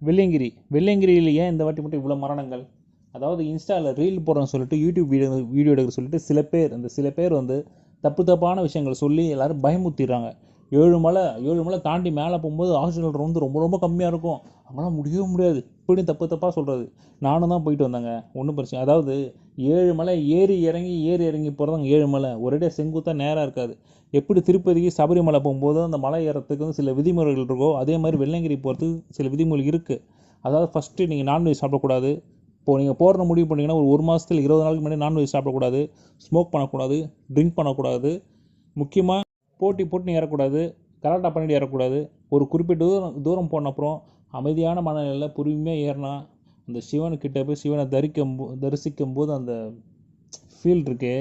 வெள்ளையங்கிரியில் ஏன் இந்த வாட்டி மட்டும் இவ்வளோ மரணங்கள்? அதாவது இன்ஸ்டாவில் ரீல் போடுறோன்னு சொல்லிட்டு யூடியூப் வீடியோ எடுக்க சொல்லிட்டு சில பேர் வந்து தப்பான விஷயங்கள் சொல்லி எல்லோரும் பயமுறுத்திடுறாங்க. 7 மலை தாண்டி மேலே போகும்போது ஆக்சிஜன் வந்து ரொம்ப ரொம்ப கம்மியாக இருக்கும், அங்கெல்லாம் முடியவே முடியாது இப்படி தப்பாக சொல்கிறது. நானும் தான் போயிட்டு வந்தேங்க, ஒன்றும் பிரச்சனை. அதாவது 7 மலை ஏறி இறங்கி போகிறதாங்க 7 மலை, ஒரேடியாக செங்குத்தாக நேராக இருக்காது. எப்படி திருப்பதிக்கு சபரிமலை போகும்போது அந்த மலை ஏறத்துக்கு வந்து சில விதிமுறைகள் இருக்கோ, அதே மாதிரி வெள்ளையங்கிரி போகிறதுக்கு சில விதிமுறை இருக்குது. அதாவது ஃபஸ்ட்டு நீங்கள் நான்வெஜ் சாப்பிடக்கூடாது. இப்போது நீங்கள் போகிற முடிவு பண்ணிங்கன்னா ஒரு மாதத்தில் 20 நாளுக்கு முன்னாடி நான்வெஜ் சாப்பிடக்கூடாது, ஸ்மோக் பண்ணக்கூடாது, ட்ரிங்க் பண்ணக்கூடாது. முக்கியமாக போட்டு ஏறக்கூடாது, கலாட்டா பண்ணிட்டு ஏறக்கூடாது. ஒரு குறிப்பிட்ட தூரம் போன அப்புறம் அமைதியான மனநிலையில் பொறுமையாக ஏறினா அந்த சிவனுக்கிட்ட போய் சிவனை தரிசிக்கும் போது அந்த ஃபீல் இருக்கே,